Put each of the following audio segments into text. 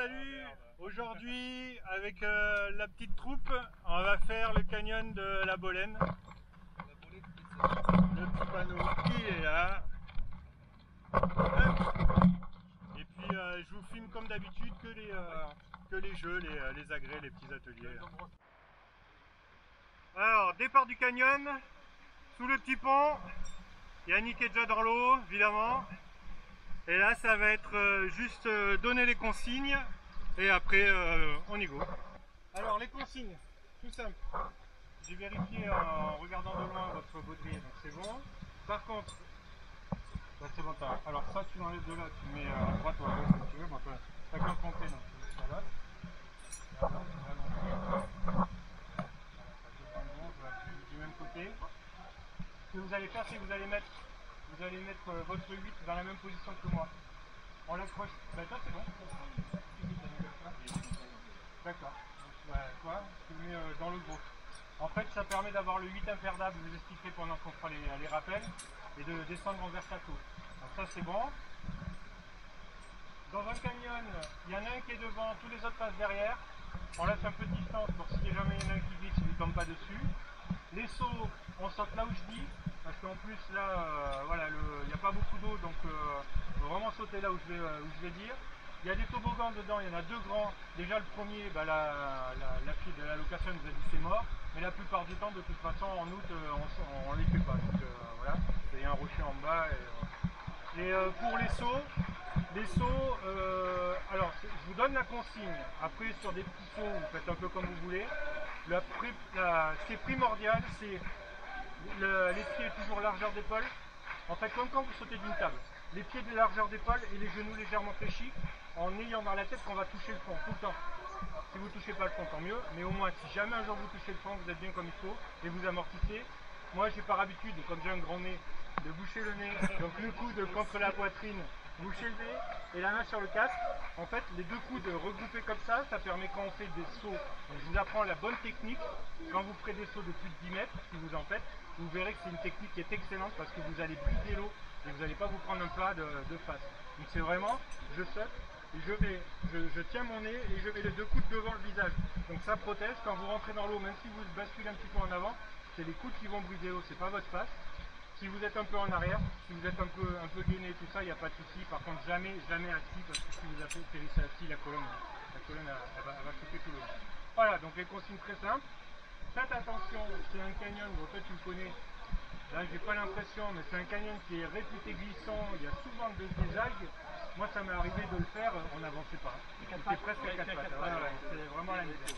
salut! Aujourd'hui, avec la petite troupe, on va faire le canyon de la Bolène. Le petit panneau qui est là. Et puis je vous filme comme d'habitude que les jeux, les agrès, les petits ateliers. Alors, départ du canyon, sous le petit pont. Yannick est déjà dans l'eau, évidemment. Et là, ça va être juste donner les consignes et après, on y go. Alors, les consignes, tout simple. J'ai vérifié en regardant de loin votre baudrier, donc c'est bon. Par contre, bah, c'est bon, alors ça, tu l'enlèves de là, tu mets à droite ou à gauche, comme tu veux. Bon, t'as qu'un compter, donc tu mets sur là. Du même côté. Ce que vous allez faire, c'est que vous allez mettre votre 8 dans la même position que moi. On l'accroche. Bah toi c'est bon. D'accord. Bah, toi, tu le mets dans le gros. En fait, ça permet d'avoir le 8 imperdable, je vous expliquerai pendant qu'on fera les rappels, et de descendre en verticaux. Donc ça c'est bon. Dans un canyon, il y en a un qui est devant, tous les autres passent derrière. On laisse un peu de distance pour si jamais il y en a un qui glisse, il ne tombe pas dessus. Les sauts, on saute là où je dis, parce qu'en plus là, voilà, il n'y a pas beaucoup d'eau, donc il faut vraiment sauter là où je vais dire. Il y a des toboggans dedans, il y en a deux grands. Déjà le premier, bah, la fille de la location nous a dit c'est mort, mais la plupart du temps, de toute façon, en août, on ne les fait pas. Donc voilà, il y a un rocher en bas. Et pour les sauts, alors je vous donne la consigne. Après, sur des petits sauts, vous faites un peu comme vous voulez. Ce qui est primordial, c'est les pieds toujours largeur d'épaule. En fait, comme quand vous sautez d'une table, les pieds de largeur d'épaule et les genoux légèrement fléchis, en ayant dans la tête qu'on va toucher le fond tout le temps. Si vous ne touchez pas le fond, tant mieux, mais au moins si jamais un jour vous touchez le fond, vous êtes bien comme il faut et vous amortissez. Moi, j'ai par habitude, comme j'ai un grand nez, de boucher le nez, donc le coude contre la poitrine, boucher le nez et la main sur le casque. En fait, les deux coudes regroupés comme ça, ça permet quand on fait des sauts. Donc, je vous apprends la bonne technique. Quand vous ferez des sauts de plus de 10 mètres, si vous en faites, vous verrez que c'est une technique qui est excellente parce que vous allez briser l'eau et vous n'allez pas vous prendre un plat de face. Donc c'est vraiment, je saute et je tiens mon nez et je mets les deux coudes devant le visage. Donc ça protège quand vous rentrez dans l'eau, même si vous basculez un petit peu en avant, c'est les coudes qui vont briser l'eau, c'est pas votre face. Si vous êtes un peu en arrière, si vous êtes un peu gainé, tout ça, il n'y a pas de souci. Par contre, jamais assis, parce que si vous atterrissez assis, la colonne elle va choquer tout le long. Voilà, donc les consignes très simples. Faites attention, c'est un canyon, en fait tu le connais. Là, j'ai pas l'impression, mais c'est un canyon qui est réputé glissant. Il y a souvent des algues. Moi, ça m'est arrivé de le faire, on n'avançait pas. C'était presque à 4 pattes. C'est vraiment la misère.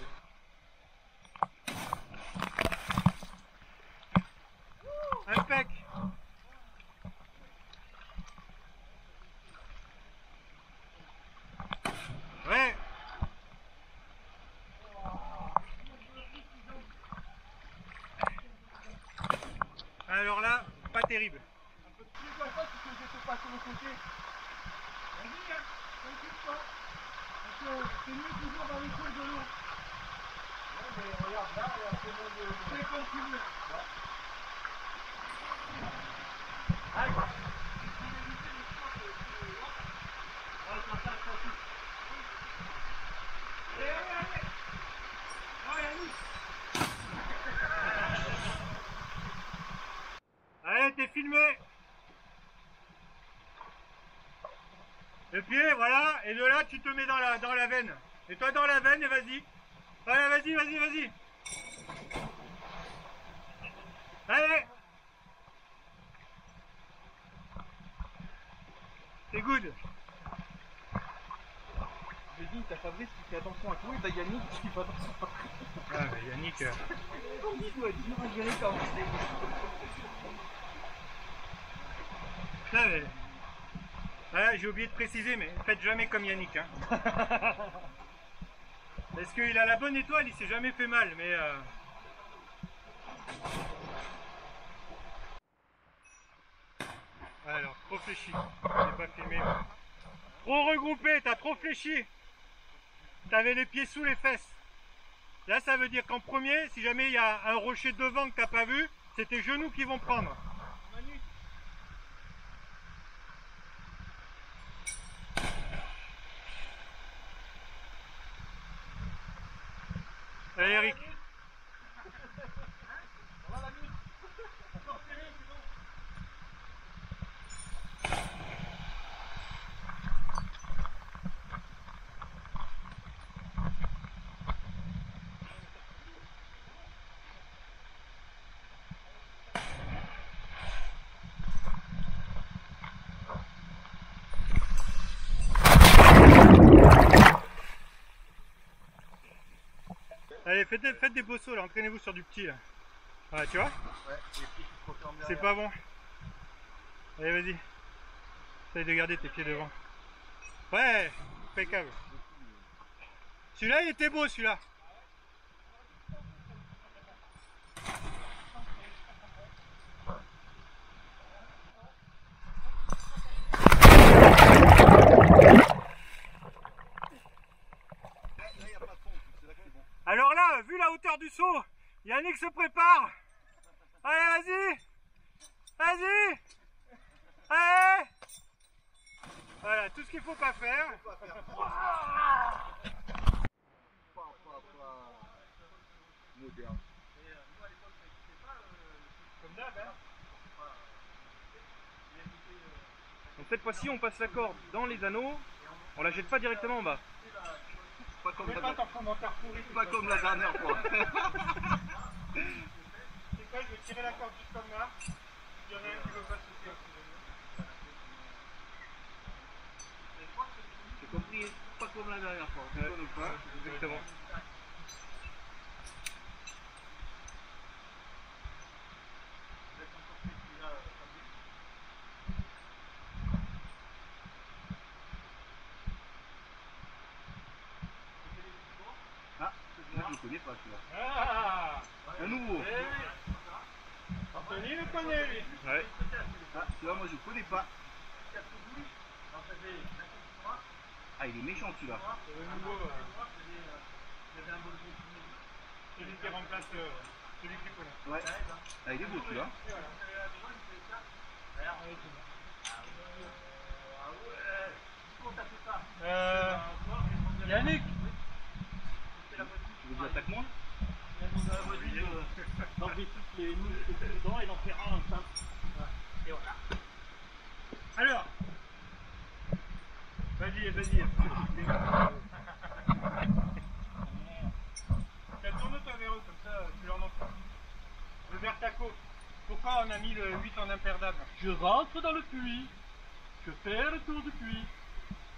Impec. Ouais. Alors là, pas terrible. Un peu de plus comme ça, tu peux te passer de côté. Vas-y, hein, t'inquiète pas. Parce que c'est mieux toujours dans les coups de l'eau. Ouais, mais regarde, là, il y a un peu de... C'est comme tu veux. Ouais. Allez. Allez, t'es filmé. Le pied, voilà, et de là tu te mets dans la veine. Et toi dans la veine et vas-y. Voilà, vas-y. Allez. C'est good. J'ai dit, t'as Fabrice qui fait attention à tout, et t'as Yannick qui fait attention à tout. Ah, mais Yannick... Il doit être dur à gérer quand même. Putain, mais... Voilà, j'ai oublié de préciser, mais faites jamais comme Yannick. Hein. Parce qu'il a la bonne étoile, il s'est jamais fait mal, mais... Alors, trop fléchi. Je n'ai pas filmé. Trop regroupé, t'as trop fléchi. T'avais les pieds sous les fesses. Là, ça veut dire qu'en premier, si jamais il y a un rocher devant que t'as pas vu, c'est tes genoux qui vont prendre. Manu. Allez Eric. Allez, faites des beaux sauts là, entraînez-vous sur du petit là. Voilà, tu vois? Ouais, les pieds qui se referment derrière. C'est pas bon. Allez, vas-y. Essaye de garder tes pieds devant. Ouais, impeccable. Celui-là, il était beau celui-là. Alors là, vu la hauteur du saut, Yannick se prépare. Allez, vas-y. Vas-y. Allez. Voilà, tout ce qu'il faut pas faire. Moderne. Comme d'hab, hein. Donc cette fois-ci on passe la corde dans les anneaux, on la jette pas directement en bas. Pas comme, Mets pas ton commentaire pourri. pas comme la dernière fois. C'est quoi, je vais tirer la corde juste comme là. Il y en a un qui veut pas sauter aussi. J'ai compris, pas comme la dernière fois. On déconne pas. Exactement. Ah, moi je le connais pas celui-là. Ah, Un nouveau. eh oui. Anthony le connaît lui. Ouais. Ah, celui-là moi je le connais pas. Ah, il est méchant celui-là. C'est le nouveau. Celui qui remplace celui qui connaît. Ouais. Ah, il est beau celui-là. Yannick. Tu veux que j'attaque moi? D'enlever toutes les mouches et tout dedans et d'en faire un simple. Et voilà. Alors. Vas-y. Tourne-toi vers eux comme ça, tu leur montres. Le Vertaco. Pourquoi on a mis le 8 en imperdable? Je rentre dans le puits. Je fais le tour du puits.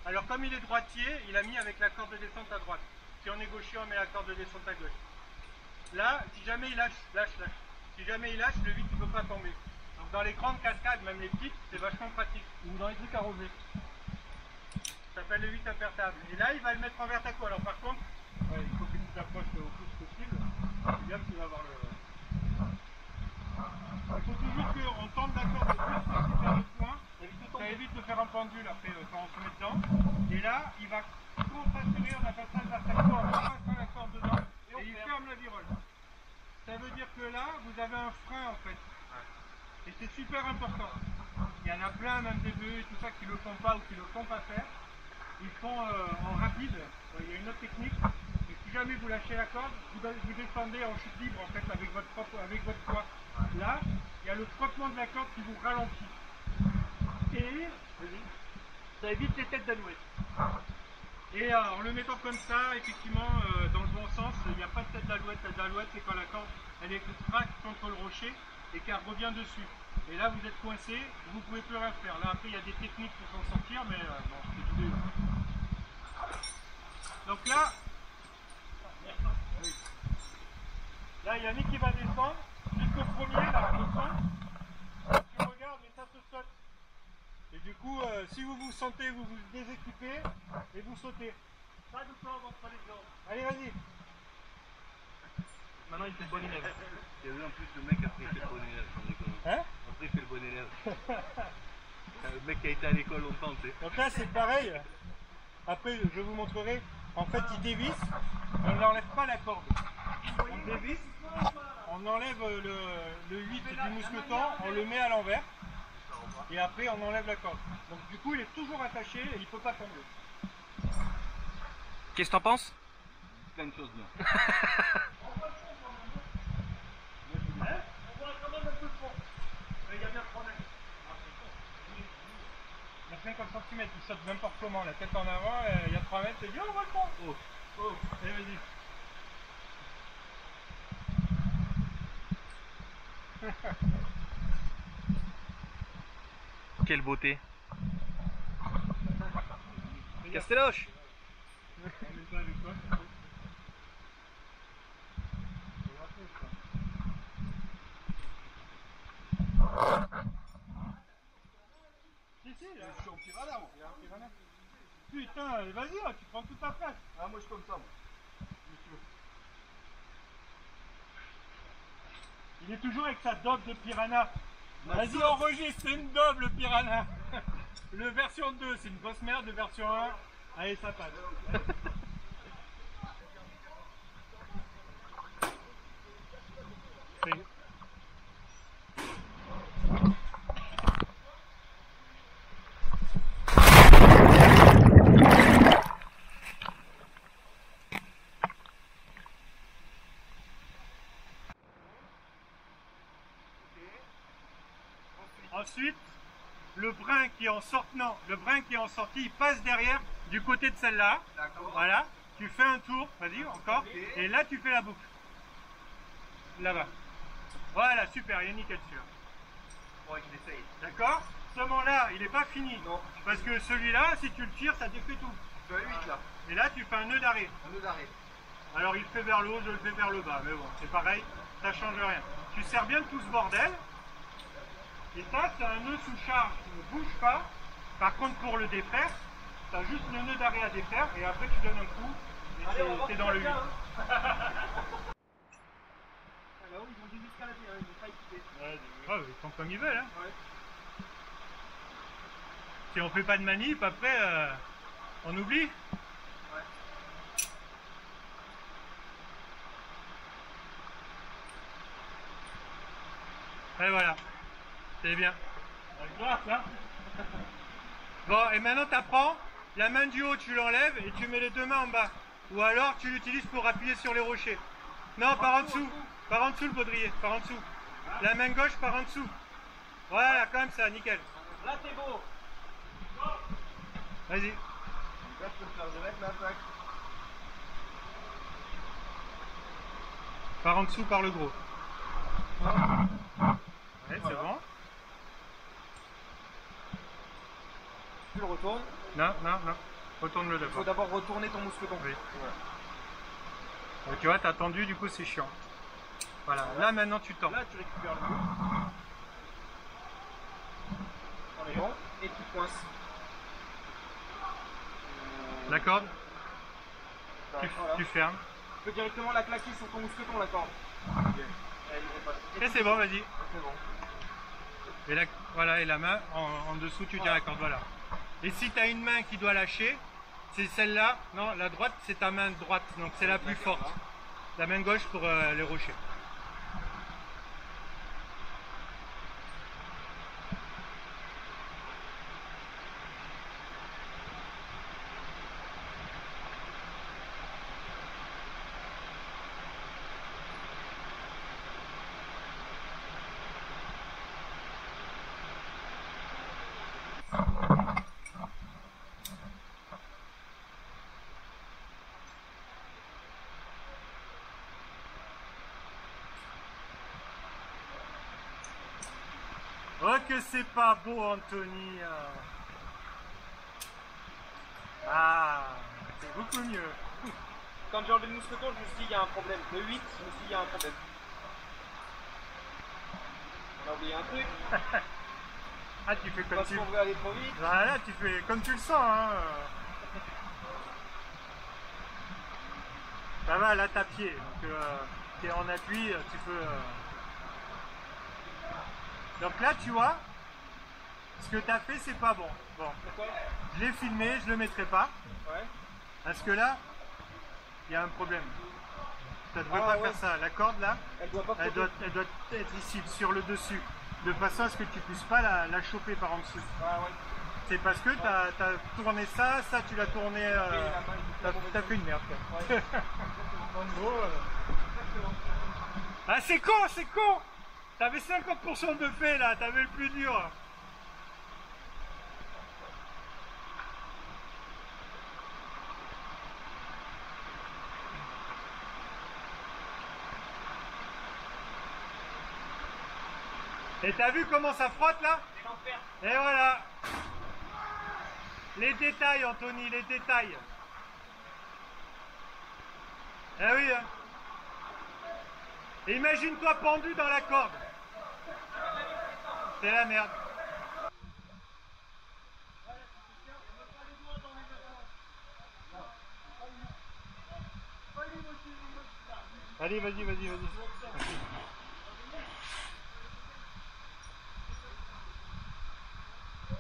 Alors comme il est droitier, il a mis avec la corde de descente à droite. Si on est gaucher, on met la corde de descente à gauche. Là, si jamais il lâche. Si jamais il lâche, le 8 ne peut pas tomber. Donc dans les grandes cascades, même les petites, c'est vachement pratique. Ou dans les trucs arrosés. Ça s'appelle le 8 impertable. Et là, il va le mettre en vertaco. Alors par contre, il faut que tu t'approches au plus possible. C'est bien que tu vas avoir le... Il faut toujours qu'on tente la corde le plus possible vers le point. Ça évite de faire un pendule après quand on se met dedans. Et là, il va contracturer, on appelle ça le vertaco, en passant la corde dedans. Et il ferme la virole. Ça veut dire que là, vous avez un frein en fait. Et c'est super important. Il y en a plein, même des bœufs et tout ça, qui ne le font pas ou qui ne le font pas faire. Ils font en rapide. Il y a une autre technique. Et si jamais vous lâchez la corde, vous descendez en chute libre en fait avec votre poids. Là, il y a le frottement de la corde qui vous ralentit. Et ça évite les têtes d'alouette. Et en le mettant comme ça, effectivement, dans le bon sens, il n'y a pas de tête d'alouette. La tête d'alouette, c'est quand la corde elle est craque contre le rocher et qu'elle revient dessus. Et là, vous êtes coincé, vous ne pouvez plus rien faire. Là, après, il y a des techniques pour s'en sortir, mais bon, c'est du début. Donc là, Yannick qui va descendre jusqu'au premier, là, au centre. Tu regardes et ça se saute. Et du coup, si vous vous sentez, vous vous déséquipez et vous sautez. Pas de corde entre les jambes. Allez, vas-y. Maintenant il fait le bon élève. Il y a eu en plus le mec après il fait le bon élève, sans déconner. Hein? Après il fait le bon élève. Le mec qui a été à l'école longtemps, tu sais. Donc là, c'est pareil. Après, je vous montrerai. En fait, il dévisse. On n'enlève pas la corde. On dévisse. On enlève le 8 du mousqueton. On le met à l'envers. Et après, on enlève la corde. Donc du coup, il est toujours attaché et il ne peut pas tomber. Qu'est-ce que t'en penses? plein de choses bien. On voit quand même un peu de fond. Mais il y a bien 3 mètres. Il y a 50 cm, il saute n'importe comment, la tête en avant, il y a 3 mètres, tu dis oh, on va le fond. Oh. Oh, allez, vas-y. Quelle beauté. Casteloche. Si, si, là, je suis en piranha, moi. Il y a un piranha. Putain, vas-y, là, tu prends toute ta place. Ah, moi je suis comme ça, moi. Il est toujours avec sa dobe de piranha. Vas-y, enregistre, c'est une dobe le piranha. Le version 2, c'est une grosse merde, le version 1. Allez, ça passe. Ensuite, le brin qui est en sortant, le brin qui est en sortie, il passe derrière du côté de celle-là. Voilà. Tu fais un tour, vas-y, encore. Et là, tu fais la boucle. Là-bas. Voilà, super, il est nickel sûr. Ouais, qu'il essaye. D'accord? Ce moment-là, il n'est pas fini. Non. Parce que celui-là, si tu le tires, ça défait tout. Je suis à 8 là. Et là, tu fais un nœud d'arrêt. Un nœud d'arrêt. Alors, il le fait vers le haut, je le fais vers le bas. Mais bon, c'est pareil, ça change rien. Tu sers bien de tout ce bordel. Et ça, c'est un nœud sous charge qui ne bouge pas. Par contre, pour le défaire, tu as juste le nœud d'arrêt à défaire et après tu donnes un coup et t'es dans le 8. Là-haut, ils ont dû escalader, ils n'ont pas équipé. Ouais, ils font comme ils veulent. Hein. Ouais. Si on fait pas de manip, après, on oublie. Et voilà. C'est bien. Grâce, hein. Bon, et maintenant tu apprends, la main du haut tu l'enlèves et tu mets les deux mains en bas. Ou alors tu l'utilises pour appuyer sur les rochers. Non, par en dessous. Par en dessous le baudrier, par en dessous. La main gauche par en dessous. Voilà, comme ça, nickel. Là, t'es beau. Vas-y. Là, je peux faire direct l'attaque. Par en dessous, par le gros. Ouais, c'est bon. Tu le retournes. Non, non, non. Retourne-le Il faut d'abord. d'abord retourner ton mousqueton. Oui. Donc, tu vois, t'as tendu, du coup, c'est chiant. Voilà, là maintenant tu tends. Là, tu récupères le coup. On est bon. Et tu coinces. La corde, Voilà. tu fermes. Tu peux directement la claquer sur ton mousqueton, la corde. Et c'est bon, vas-y. C'est bon. Et là, voilà, et la main en dessous, tu tiens la corde, voilà. Et si tu as une main qui doit lâcher, c'est celle-là. Non, la droite, c'est ta main droite, donc c'est la plus forte. La main gauche pour les rochers. Oh que c'est pas beau, Anthony. Ah, c'est beaucoup mieux. Quand j'ai enlevé le mousqueton, je me suis dit, il y a un problème. Le 8, je me suis dit, il y a un problème. On a oublié un truc. Ah, tu fais comme Parce tu... qu'on veut aller trop vite. Voilà, tu fais comme tu le sens. Hein. Ça va, là t'as pied. Donc, t'es en appui, tu peux... Donc là, tu vois, ce que tu as fait, c'est pas bon. Bon, Pourquoi? je l'ai filmé, je le mettrai pas. Ouais. Parce que là, il y a un problème. Ça ne devrait Ah, pas ouais. faire ça. La corde là, Elle doit pas elle frotter. doit être ici, sur le dessus. De façon à ce que tu puisses pas la choper par en dessous. Ah ouais. c'est parce que tu as tourné ça tu l'as tourné. T'as fait une merde. Quoi. En gros. Ah, c'est con, c'est con! T'avais 50% de fait là, t'avais le plus dur. Et t'as vu comment ça frotte là? Et voilà. Les détails, Anthony, les détails. Eh oui, hein. Imagine-toi pendu dans la corde. C'est la merde. Allez, vas-y, vas-y, vas-y.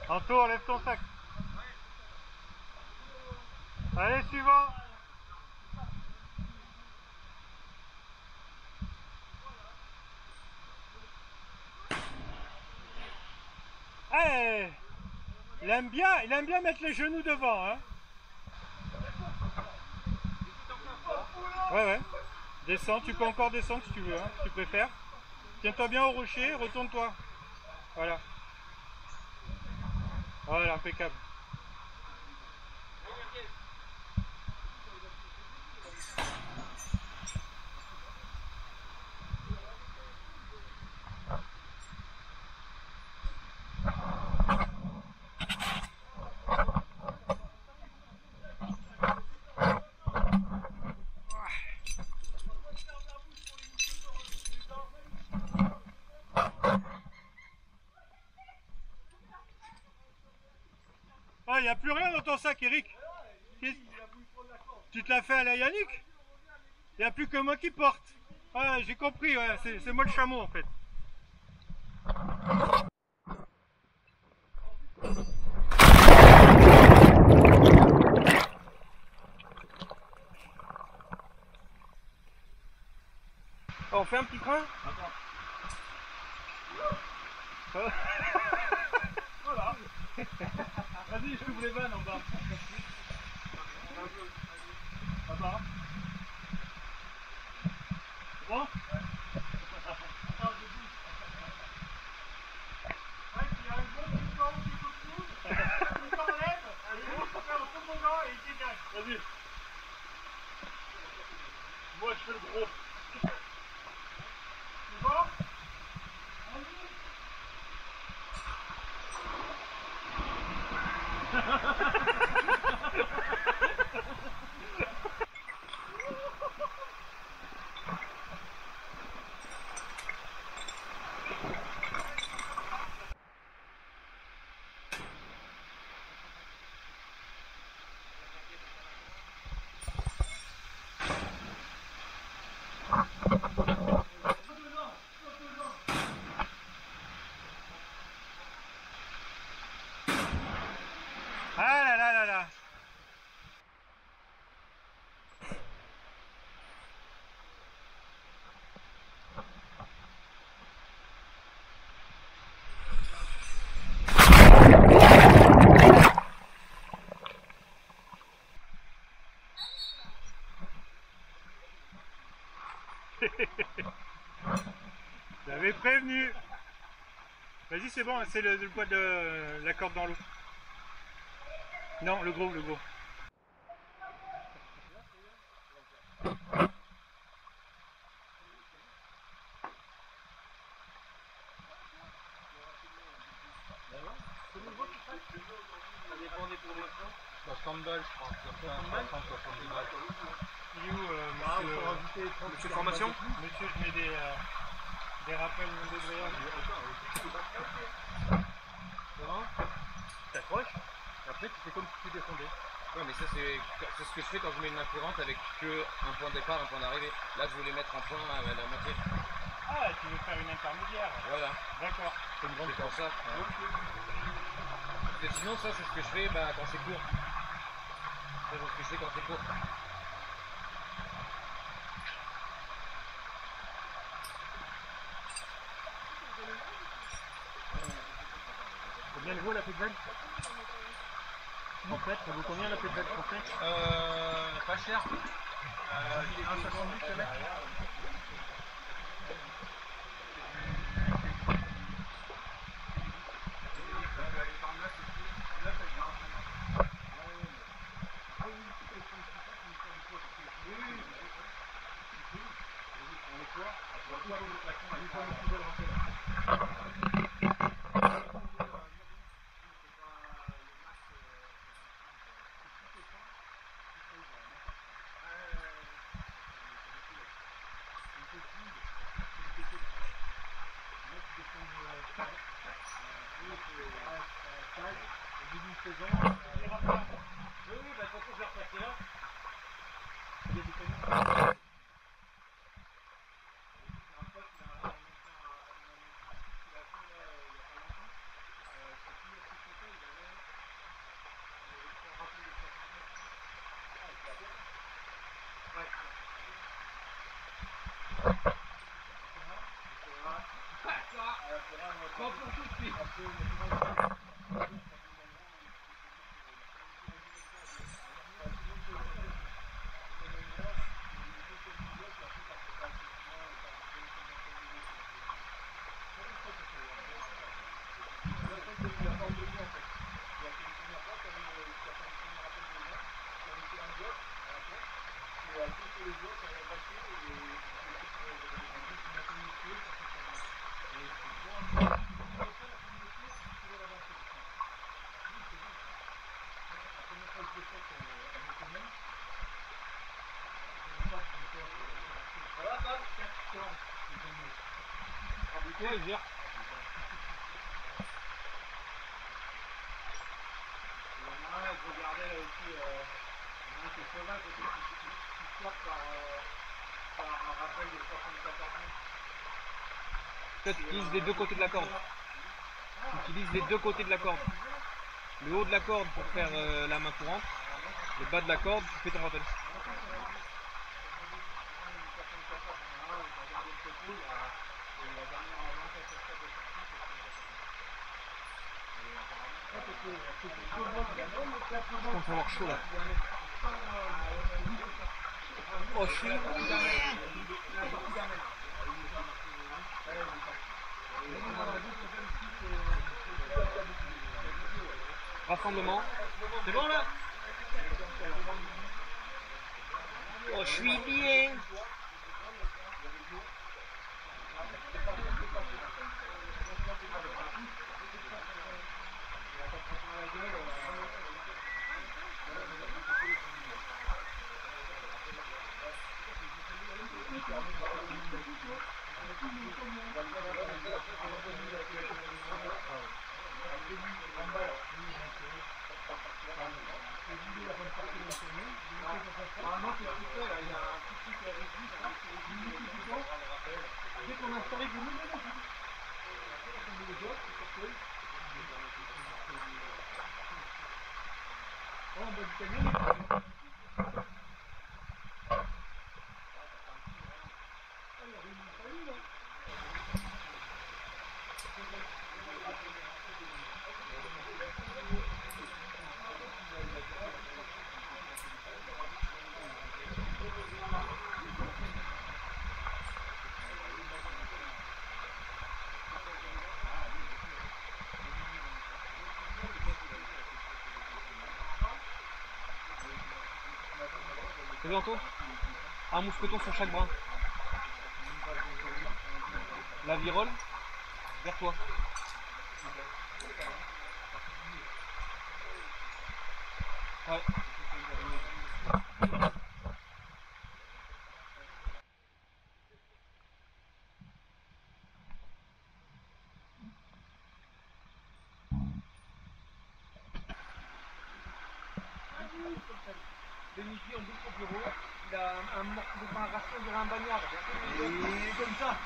Anto, enlève ton sac. Allez, suivant. Allez. Il aime bien mettre les genoux devant, hein. Ouais, ouais. Descends, tu peux encore descendre si tu veux, hein, si tu préfères. Tiens-toi bien au rocher, retourne-toi. Voilà. Voilà, impeccable. Oh, il n'y a plus rien dans ton sac, Eric. Tu te l'as fait à la Yannick? Il n'y a plus que moi qui porte. Ah, j'ai compris, ouais, c'est moi le chameau en fait. Oh, on fait un petit train? Voilà. Vas-y, je t'ouvre les vannes en bas. Attends. C'est bon? Vas-y. Moi je fais le gros. C'est bon? Ah là là là là. J'avais prévenu. Vas-y, c'est bon, c'est le poids de la corde dans l'eau. Non, le gros, le gros. Ça dépend des promotions. 60 balles, je crois. 60 balles 70 balles. Il est où, Monsieur formation? Monsieur, je mets des rappels de grillage. T'accroches, et après tu fais comme si tu descendais. Ouais, mais ça c'est ce que je fais quand je mets une main courante avec que un point de départ, un point d'arrivée. Là je voulais mettre un point à la moitié. Ah, tu veux faire une intermédiaire. Voilà, D'accord. c'est pour ça. Ouais. Parce que sinon ça c'est ce que je fais quand c'est court. Ça c'est ce que je fais quand c'est court. C'est bien le gros la petite vanne. Pépette, ça vaut combien la pépette française? Pas cher. Il est 1,70 le mec. Ouais, vire. Je regardais aussi, c'est sauvage aussi, qui sort par un rappel de 74 mètres. Peut-être utilise les deux côtés de la corde. Utilise les deux côtés de la corde. Le haut de la corde pour faire la main courante. Le bas de la corde, tu fais ton rappel. Je commence à avoir chaud là. Oh, je suis bien. Rassemblement. C'est bon là? Oh, je suis bien. C'est bientôt un mousqueton sur chaque brin. La virole vers toi. Ouais. Bénéficie en boucle au bureau, il a un morceau de pain arraché, on dirait un bagnard. Et comme ça.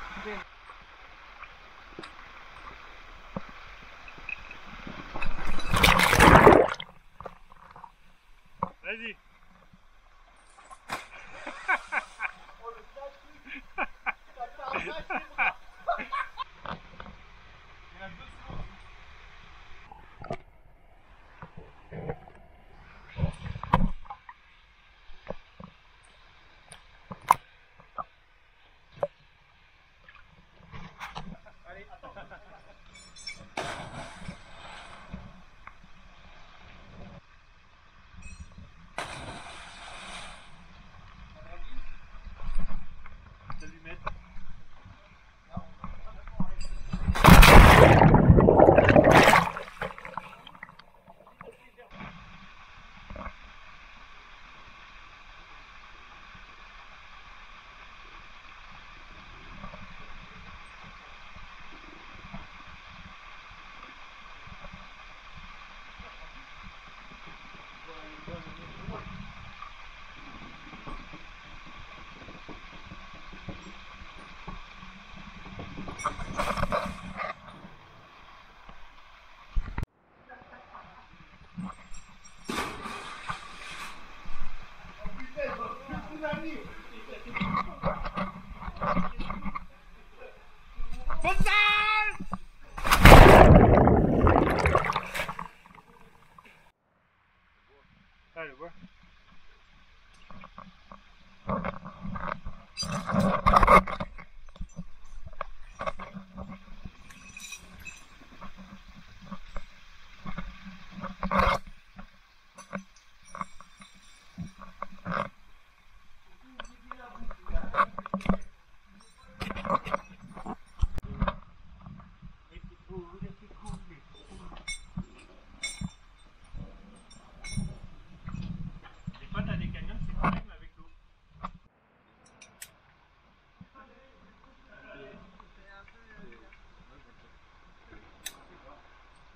Vas-y.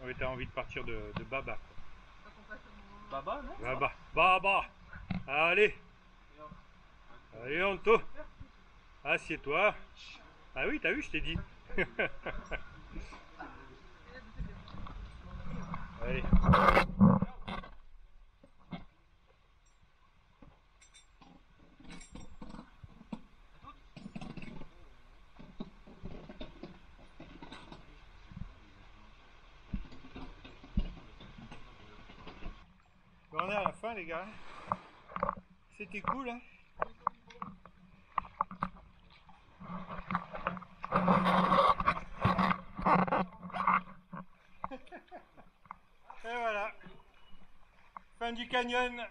Oui, t'as envie de partir de Baba. Baba, non? Baba, Baba. Allez. Allez, Anto. Assieds-toi. Ah oui, t'as vu, je t'ai dit. Allez. On est à la fin, les gars. C'était cool, hein. Et voilà. Fin du canyon.